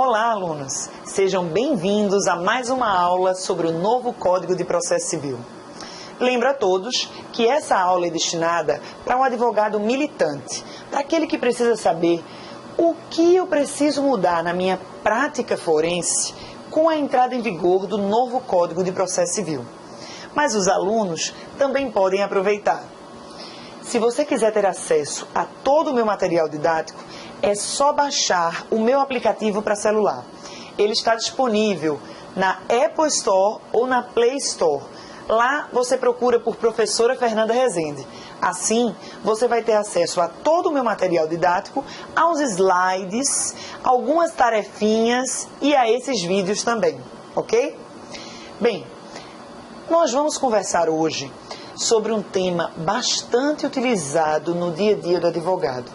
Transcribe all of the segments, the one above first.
Olá, alunos! Sejam bem-vindos a mais uma aula sobre o novo Código de Processo Civil. Lembro a todos que essa aula é destinada para um advogado militante, para aquele que precisa saber o que eu preciso mudar na minha prática forense com a entrada em vigor do novo Código de Processo Civil. Mas os alunos também podem aproveitar. Se você quiser ter acesso a todo o meu material didático, é só baixar o meu aplicativo para celular. Ele está disponível na Apple Store ou na Play Store. Lá você procura por Professora Fernanda Rezende. Assim, você vai ter acesso a todo o meu material didático, aos slides, algumas tarefinhas e a esses vídeos também, ok? Bem, nós vamos conversar hoje sobre um tema bastante utilizado no dia a dia do advogado.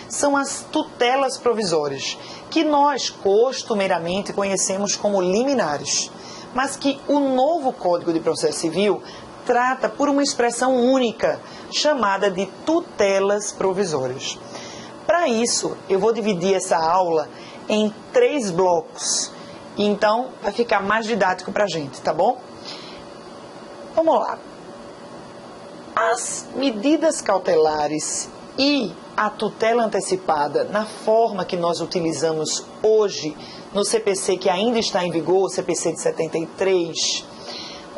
São as tutelas provisórias, que nós costumeiramente conhecemos como liminares, mas que o novo Código de Processo Civil trata por uma expressão única, chamada de tutelas provisórias. Para isso, eu vou dividir essa aula em 3 blocos, então vai ficar mais didático para a gente, tá bom? Vamos lá. As medidas cautelares e a tutela antecipada, na forma que nós utilizamos hoje no CPC que ainda está em vigor, o CPC de 73,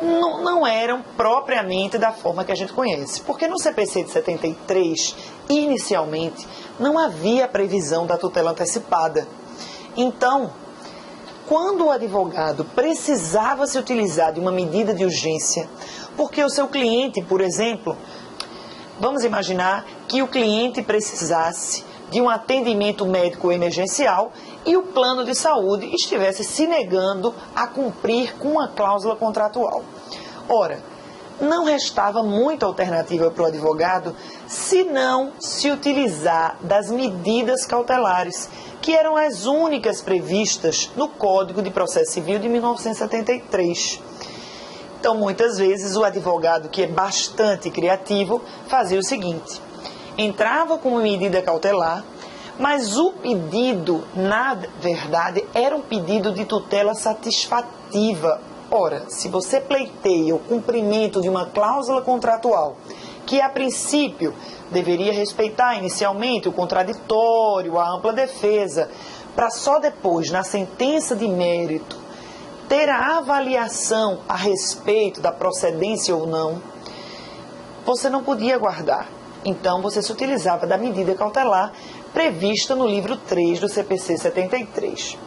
não eram propriamente da forma que a gente conhece. Porque no CPC de 73, inicialmente, não havia previsão da tutela antecipada. Então, quando o advogado precisava se utilizar de uma medida de urgência, porque o seu cliente, por exemplo, vamos imaginar que o cliente precisasse de um atendimento médico emergencial e o plano de saúde estivesse se negando a cumprir com uma cláusula contratual. Ora, não restava muita alternativa para o advogado se não se utilizar das medidas cautelares, que eram as únicas previstas no Código de Processo Civil de 1973. Então, muitas vezes, o advogado, que é bastante criativo, fazia o seguinte: entrava com uma medida cautelar, mas o pedido, na verdade, era um pedido de tutela satisfativa. Ora, se você pleiteia o cumprimento de uma cláusula contratual, que a princípio deveria respeitar inicialmente o contraditório, a ampla defesa, para só depois, na sentença de mérito, ter a avaliação a respeito da procedência ou não, você não podia guardar. Então, você se utilizava da medida cautelar prevista no livro 3 do CPC 73.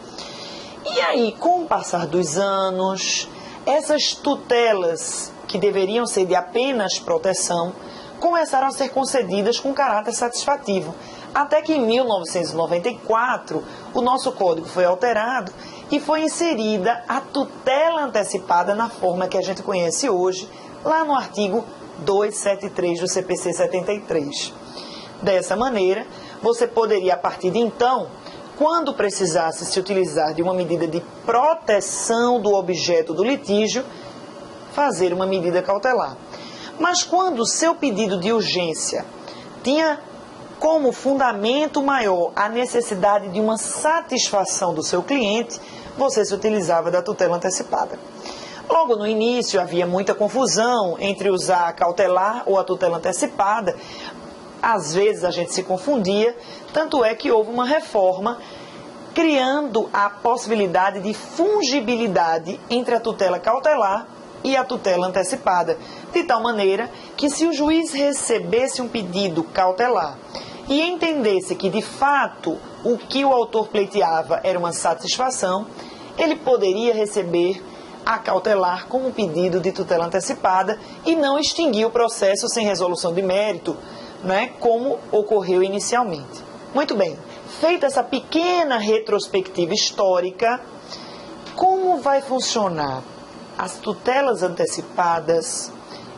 E aí, com o passar dos anos, essas tutelas, que deveriam ser de apenas proteção, começaram a ser concedidas com caráter satisfativo. Até que em 1994, o nosso código foi alterado e foi inserida a tutela antecipada na forma que a gente conhece hoje, lá no artigo 273 do CPC 73. Dessa maneira, você poderia, a partir de então, quando precisasse se utilizar de uma medida de proteção do objeto do litígio, fazer uma medida cautelar. Mas quando o seu pedido de urgência tinha como fundamento maior a necessidade de uma satisfação do seu cliente, você se utilizava da tutela antecipada. Logo no início havia muita confusão entre usar a cautelar ou a tutela antecipada. Às vezes a gente se confundia, tanto é que houve uma reforma criando a possibilidade de fungibilidade entre a tutela cautelar e a tutela antecipada, de tal maneira que, se o juiz recebesse um pedido cautelar e entendesse que, de fato, o que o autor pleiteava era uma satisfação, ele poderia receber a cautelar como pedido de tutela antecipada e não extinguir o processo sem resolução de mérito, né, como ocorreu inicialmente. Muito bem, feita essa pequena retrospectiva histórica, como vai funcionar as tutelas antecipadas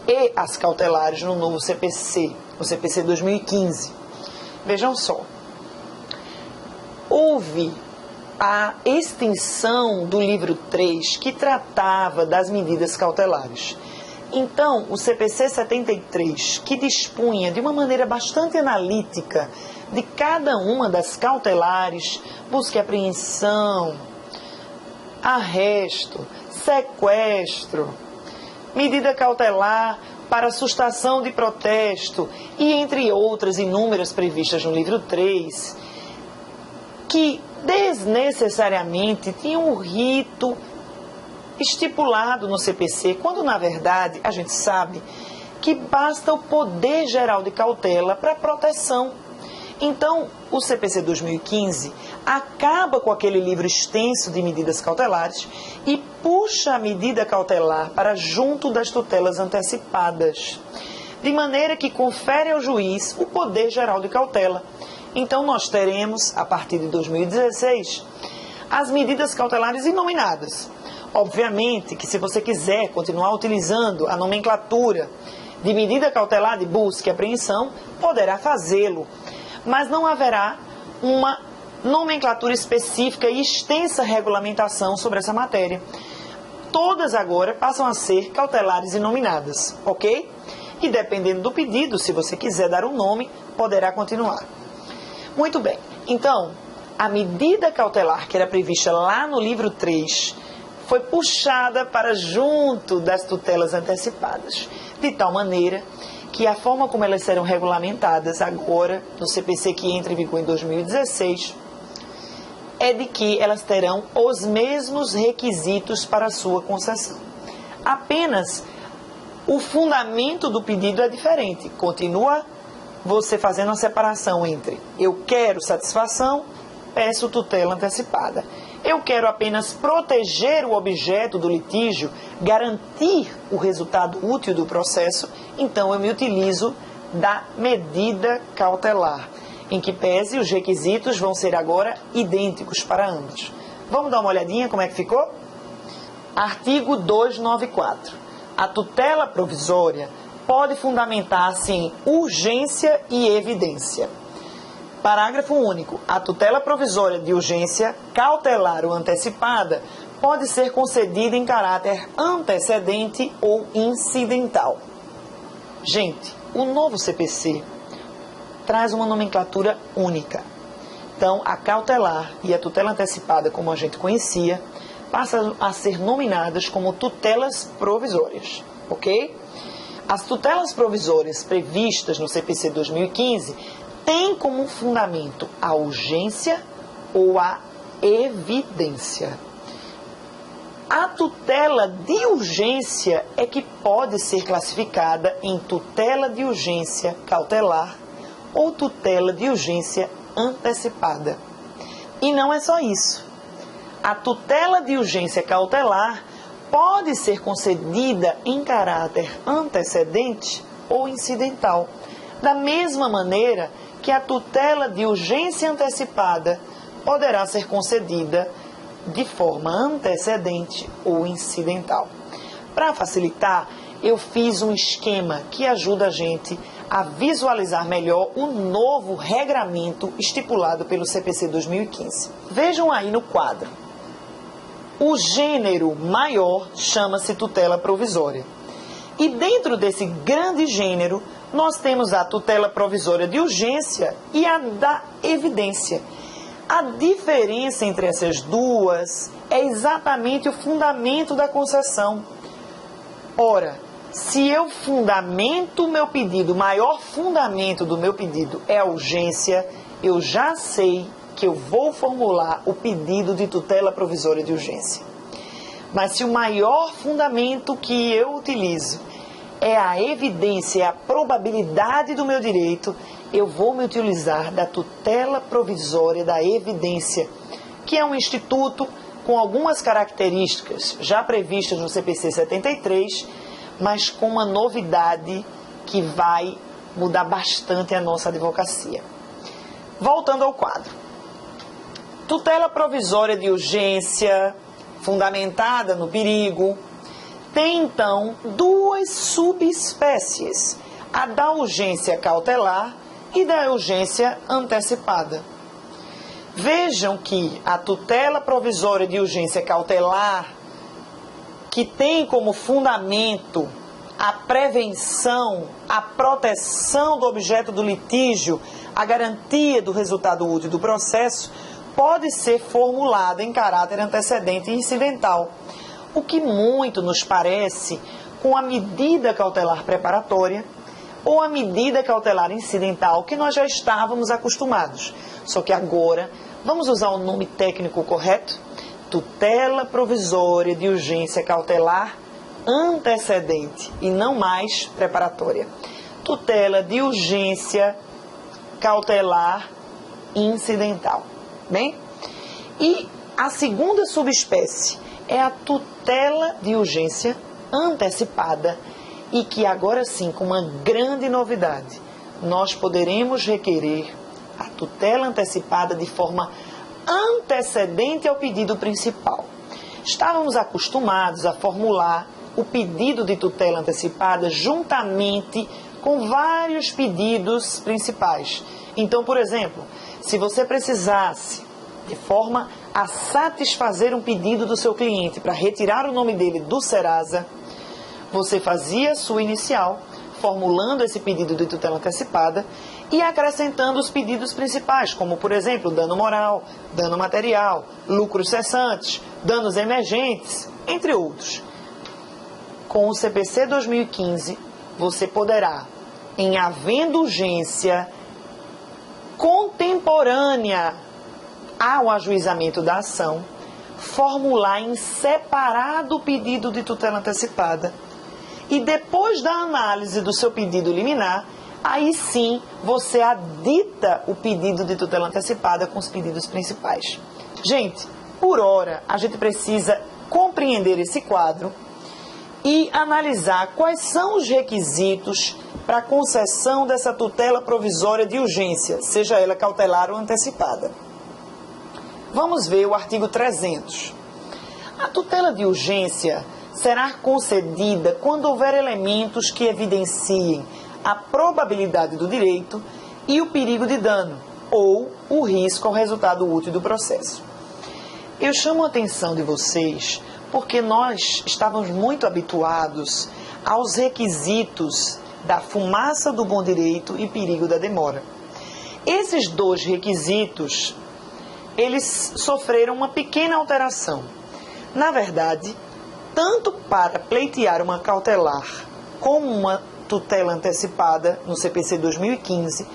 e as cautelares no novo CPC, o CPC 2015? Vejam só, houve a extinção do livro 3, que tratava das medidas cautelares. Então, o CPC 73, que dispunha de uma maneira bastante analítica de cada uma das cautelares, busca e apreensão, arresto, sequestro, medida cautelar para sustação de protesto e entre outras inúmeras previstas no livro 3, que desnecessariamente tinham um rito estipulado no CPC, quando na verdade a gente sabe que basta o poder geral de cautela para proteção. Então, o CPC 2015 acaba com aquele livro extenso de medidas cautelares e puxa a medida cautelar para junto das tutelas antecipadas, de maneira que confere ao juiz o poder geral de cautela. Então, nós teremos, a partir de 2016, as medidas cautelares inominadas. Obviamente que se você quiser continuar utilizando a nomenclatura de medida cautelar de busca e apreensão, poderá fazê-lo, mas não haverá uma nomenclatura específica e extensa regulamentação sobre essa matéria. Todas agora passam a ser cautelares inominadas, ok? E dependendo do pedido, se você quiser dar um nome, poderá continuar. Muito bem, então, a medida cautelar que era prevista lá no livro 3 foi puxada para junto das tutelas antecipadas, de tal maneira que a forma como elas serão regulamentadas agora, no CPC que entra em vigor em 2016, é de que elas terão os mesmos requisitos para a sua concessão. Apenas o fundamento do pedido é diferente. Continua você fazendo a separação entre eu quero satisfação, peço tutela antecipada. Eu quero apenas proteger o objeto do litígio, garantir o resultado útil do processo, então eu me utilizo da medida cautelar, em que pese os requisitos vão ser agora idênticos para ambos. Vamos dar uma olhadinha como é que ficou? Artigo 294. A tutela provisória pode fundamentar-se em urgência e evidência. Parágrafo único. A tutela provisória de urgência, cautelar ou antecipada, pode ser concedida em caráter antecedente ou incidental. Gente, o novo CPC traz uma nomenclatura única. Então, a cautelar e a tutela antecipada, como a gente conhecia, passam a ser nominadas como tutelas provisórias, ok? As tutelas provisórias previstas no CPC 2015 têm como fundamento a urgência ou a evidência. A tutela de urgência é que pode ser classificada em tutela de urgência cautelar ou tutela de urgência antecipada. E não é só isso. A tutela de urgência cautelar pode ser concedida em caráter antecedente ou incidental, da mesma maneira que a tutela de urgência antecipada poderá ser concedida de forma antecedente ou incidental. Para facilitar, eu fiz um esquema que ajuda a gente a visualizar melhor o novo regramento estipulado pelo CPC 2015. Vejam aí no quadro. O gênero maior chama-se tutela provisória. E dentro desse grande gênero, nós temos a tutela provisória de urgência e a da evidência. A diferença entre essas duas é exatamente o fundamento da concessão. Ora, se eu fundamento o meu pedido, o maior fundamento do meu pedido é a urgência, eu já sei que eu vou formular o pedido de tutela provisória de urgência. Mas se o maior fundamento que eu utilizo é a evidência, é a probabilidade do meu direito, eu vou me utilizar da tutela provisória da evidência, que é um instituto com algumas características já previstas no CPC 73, mas com uma novidade que vai mudar bastante a nossa advocacia. Voltando ao quadro. Tutela provisória de urgência, fundamentada no perigo, tem então duas subespécies, a da urgência cautelar e da urgência antecipada. Vejam que a tutela provisória de urgência cautelar, que tem como fundamento a prevenção, a proteção do objeto do litígio, a garantia do resultado útil do processo, pode ser formulada em caráter antecedente e incidental, o que muito nos parece com a medida cautelar preparatória ou a medida cautelar incidental que nós já estávamos acostumados. Só que agora, vamos usar o nome técnico correto? Tutela provisória de urgência cautelar antecedente e não mais preparatória. Tutela de urgência cautelar incidental. Bem? E a segunda subespécie é a tutela de urgência antecipada e que agora sim, com uma grande novidade, nós poderemos requerer a tutela antecipada de forma antecedente ao pedido principal. Estávamos acostumados a formular o pedido de tutela antecipada juntamente com vários pedidos principais. Então, por exemplo, se você precisasse, de forma a satisfazer um pedido do seu cliente para retirar o nome dele do Serasa, você fazia a sua inicial, formulando esse pedido de tutela antecipada e acrescentando os pedidos principais, como, por exemplo, dano moral, dano material, lucros cessantes, danos emergentes, entre outros. Com o CPC 2015, você poderá, em havendo urgência contemporânea ao ajuizamento da ação, formular em separado o pedido de tutela antecipada e depois da análise do seu pedido liminar, aí sim você adita o pedido de tutela antecipada com os pedidos principais. Gente, por hora a gente precisa compreender esse quadro e analisar quais são os requisitos para a concessão dessa tutela provisória de urgência, seja ela cautelar ou antecipada. Vamos ver o artigo 300. A tutela de urgência será concedida quando houver elementos que evidenciem a probabilidade do direito e o perigo de dano, ou o risco ao resultado útil do processo. Eu chamo a atenção de vocês porque nós estávamos muito habituados aos requisitos da fumaça do bom direito e perigo da demora. Esses dois requisitos, eles sofreram uma pequena alteração. Na verdade, tanto para pleitear uma cautelar como uma tutela antecipada no CPC 2015,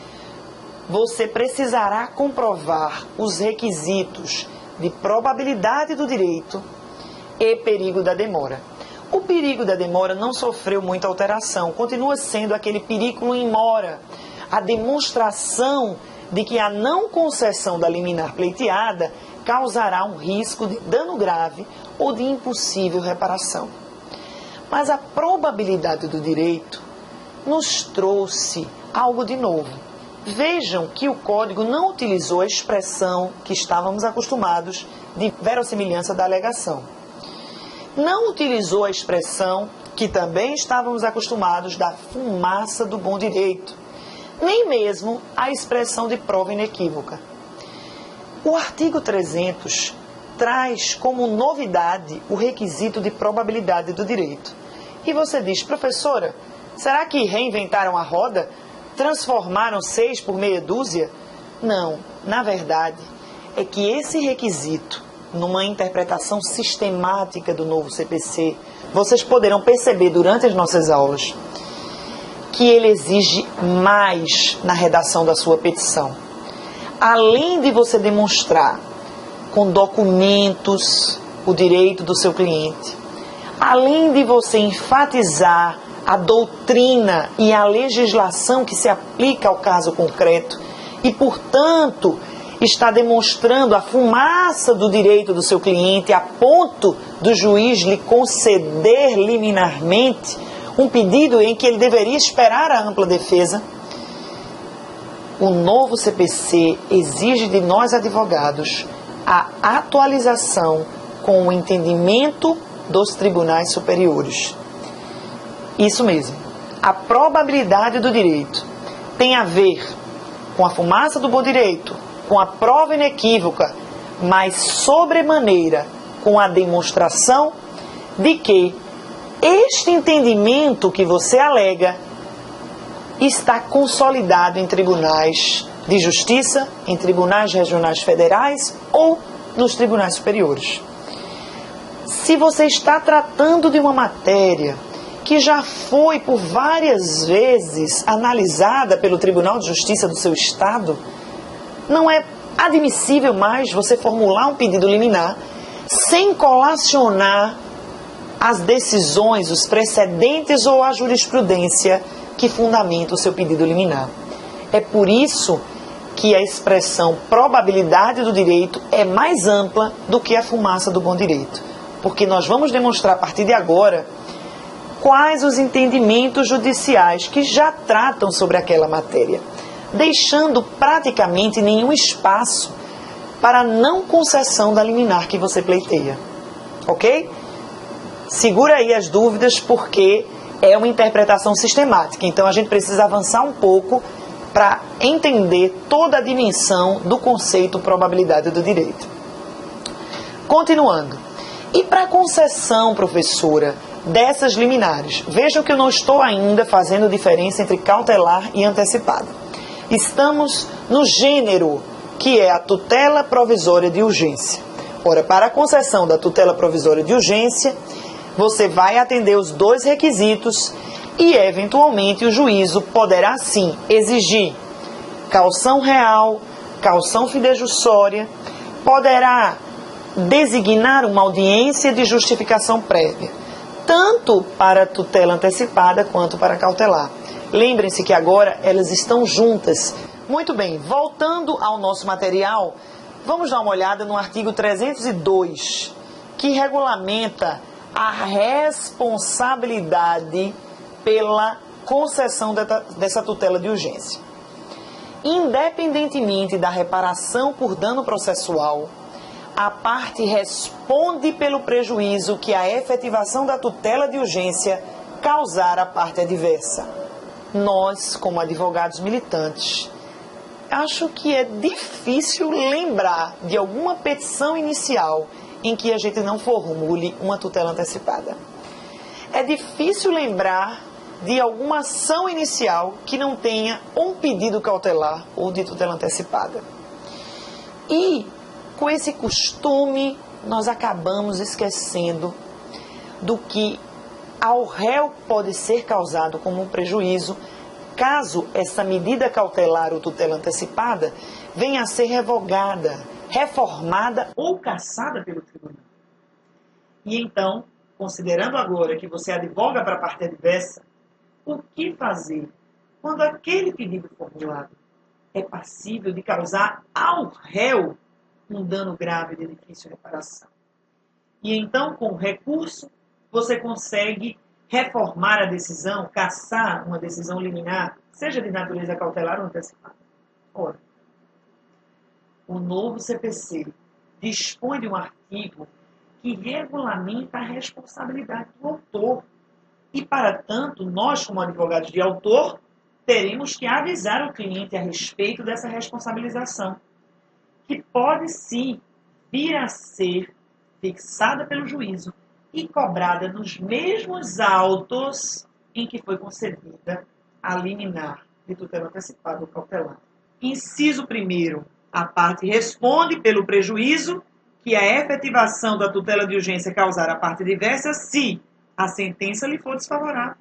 você precisará comprovar os requisitos de probabilidade do direito e perigo da demora. O perigo da demora não sofreu muita alteração, continua sendo aquele perigo in mora, a demonstração de que a não concessão da liminar pleiteada causará um risco de dano grave ou de impossível reparação. Mas a probabilidade do direito nos trouxe algo de novo. Vejam que o Código não utilizou a expressão que estávamos acostumados de verossimilhança da alegação. Não utilizou a expressão que também estávamos acostumados da fumaça do bom direito, nem mesmo a expressão de prova inequívoca. O artigo 300 traz como novidade o requisito de probabilidade do direito. E você diz, professora, será que reinventaram a roda? Transformaram 6 por meia dúzia? Não, na verdade, é que esse requisito, numa interpretação sistemática do novo CPC, vocês poderão perceber durante as nossas aulas que ele exige mais na redação da sua petição. Além de você demonstrar com documentos o direito do seu cliente, além de você enfatizar a doutrina e a legislação que se aplica ao caso concreto e, portanto, está demonstrando a fumaça do direito do seu cliente a ponto do juiz lhe conceder liminarmente um pedido em que ele deveria esperar a ampla defesa, o novo CPC exige de nós advogados a atualização com o entendimento dos tribunais superiores. Isso mesmo, a probabilidade do direito tem a ver com a fumaça do bom direito, com a prova inequívoca, mas sobremaneira com a demonstração de que este entendimento que você alega está consolidado em tribunais de justiça, em tribunais regionais federais ou nos tribunais superiores. Se você está tratando de uma matéria que já foi por várias vezes analisada pelo Tribunal de Justiça do seu estado, não é admissível mais você formular um pedido liminar sem colacionar as decisões, os precedentes ou a jurisprudência que fundamenta o seu pedido liminar. É por isso que a expressão probabilidade do direito é mais ampla do que a fumaça do bom direito. Porque nós vamos demonstrar a partir de agora quais os entendimentos judiciais que já tratam sobre aquela matéria, deixando praticamente nenhum espaço para a não concessão da liminar que você pleiteia. Ok? Segura aí as dúvidas, porque é uma interpretação sistemática. Então a gente precisa avançar um pouco para entender toda a dimensão do conceito probabilidade do direito. Continuando. E para a concessão, professora, dessas liminares? Vejam que eu não estou ainda fazendo diferença entre cautelar e antecipada. Estamos no gênero, que é a tutela provisória de urgência. Ora, para a concessão da tutela provisória de urgência, você vai atender os dois requisitos e, eventualmente, o juízo poderá, sim, exigir caução real, caução fidejussória, poderá designar uma audiência de justificação prévia, tanto para a tutela antecipada quanto para a cautelar. Lembrem-se que agora elas estão juntas. Muito bem, voltando ao nosso material, vamos dar uma olhada no artigo 302, que regulamenta a responsabilidade pela concessão dessa tutela de urgência. Independentemente da reparação por dano processual, a parte responde pelo prejuízo que a efetivação da tutela de urgência causar à parte adversa. Nós, como advogados militantes, acho que é difícil lembrar de alguma petição inicial em que a gente não formule uma tutela antecipada. É difícil lembrar de alguma ação inicial que não tenha um pedido cautelar ou de tutela antecipada. E, com esse costume, nós acabamos esquecendo do que ao réu pode ser causado como um prejuízo caso essa medida cautelar ou tutela antecipada venha a ser revogada, reformada ou cassada pelo tribunal. E então, considerando agora que você advoga para a parte adversa, o que fazer quando aquele pedido formulado é passível de causar ao réu um dano grave de difícil reparação? E então, com o recurso, você consegue reformar a decisão, cassar uma decisão liminar, seja de natureza cautelar ou antecipada. Ora, o novo CPC dispõe de um artigo que regulamenta a responsabilidade do autor. E, para tanto, nós, como advogados de autor, teremos que avisar o cliente a respeito dessa responsabilização, que pode, sim, vir a ser fixada pelo juízo e cobrada nos mesmos autos em que foi concedida a liminar de tutela antecipada ou cautelar. Inciso 1º, a parte responde pelo prejuízo que a efetivação da tutela de urgência causar à parte adversa se a sentença lhe for desfavorável.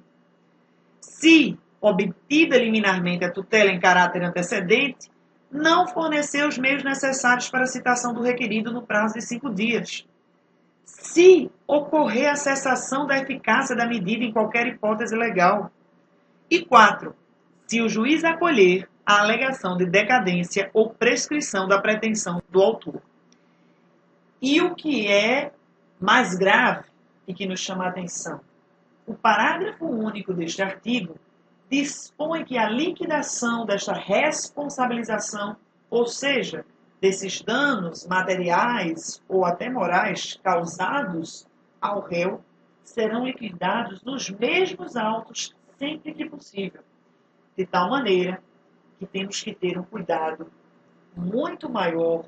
Se, obtida liminarmente a tutela em caráter antecedente, não fornecer os meios necessários para a citação do requerido no prazo de 5 dias. Se ocorrer a cessação da eficácia da medida em qualquer hipótese legal. E 4. Se o juiz acolher a alegação de decadência ou prescrição da pretensão do autor. E o que é mais grave e que nos chama a atenção? O parágrafo único deste artigo dispõe que a liquidação desta responsabilização, ou seja, desses danos materiais ou até morais causados ao réu, serão liquidados nos mesmos autos sempre que possível. De tal maneira que temos que ter um cuidado muito maior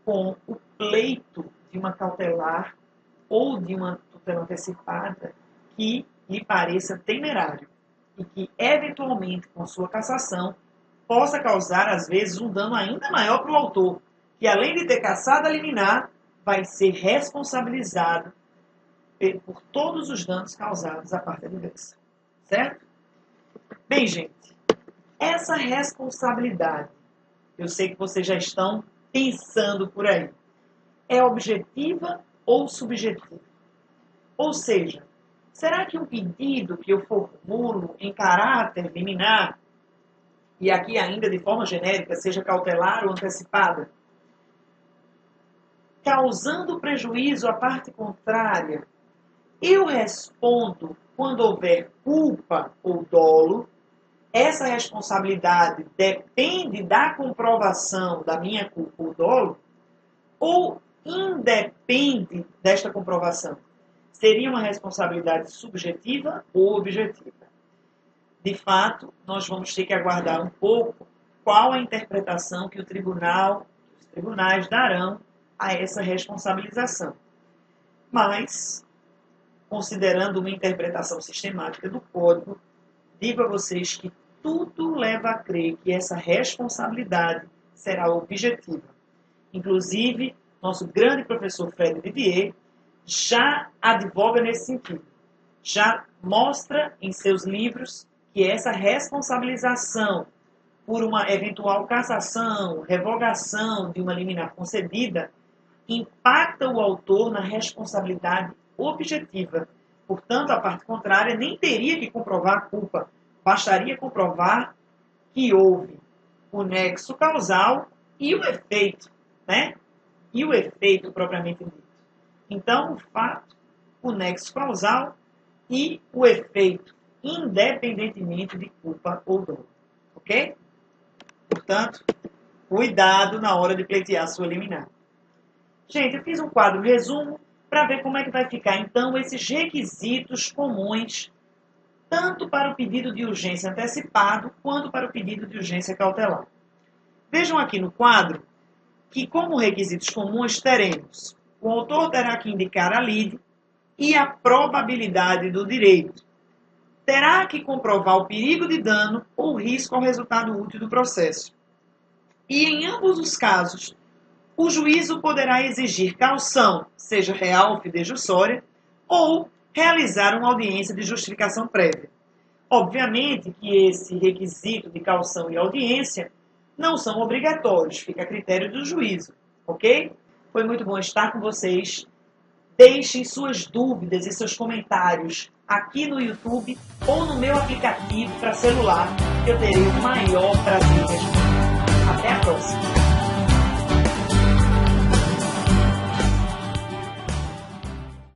com o pleito de uma cautelar ou de uma tutela antecipada que lhe pareça temerário e que, eventualmente, com sua cassação, possa causar, às vezes, um dano ainda maior para o autor, que, além de ter cassado a liminar, vai ser responsabilizado por todos os danos causados à parte adversa. Certo? Bem, gente, essa responsabilidade, eu sei que vocês já estão pensando por aí, é objetiva ou subjetiva? Ou seja, será que um pedido que eu formulo em caráter liminar, e aqui ainda de forma genérica, seja cautelar ou antecipada, causando prejuízo à parte contrária, eu respondo quando houver culpa ou dolo? Essa responsabilidade depende da comprovação da minha culpa ou dolo? Ou independe desta comprovação? Seria uma responsabilidade subjetiva ou objetiva? De fato, nós vamos ter que aguardar um pouco qual a interpretação que os tribunais darão a essa responsabilização. Mas, considerando uma interpretação sistemática do Código, digo a vocês que tudo leva a crer que essa responsabilidade será objetiva. Inclusive, nosso grande professor Fred Didier já advoga nesse sentido. Já mostra em seus livros que essa responsabilização por uma eventual cassação, revogação de uma liminar concedida, impacta o autor na responsabilidade objetiva. Portanto, a parte contrária nem teria que comprovar a culpa. Bastaria comprovar que houve o nexo causal e o efeito, né? E o efeito propriamente dito. Então, o fato, o nexo causal e o efeito, independentemente de culpa ou dolo. Ok? Portanto, cuidado na hora de pleitear sua liminar. Gente, eu fiz um quadro resumo para ver como é que vai ficar, então, esses requisitos comuns, tanto para o pedido de urgência antecipado, quanto para o pedido de urgência cautelar. Vejam aqui no quadro que, como requisitos comuns, teremos: o autor terá que indicar a lide e a probabilidade do direito. Terá que comprovar o perigo de dano ou risco ao resultado útil do processo. E, em ambos os casos, o juízo poderá exigir caução, seja real ou fidejussória, ou realizar uma audiência de justificação prévia. Obviamente que esse requisito de caução e audiência não são obrigatórios, fica a critério do juízo, ok? Foi muito bom estar com vocês. Deixem suas dúvidas e seus comentários aqui no YouTube ou no meu aplicativo para celular, que eu terei o maior prazer em responder. Até a próxima!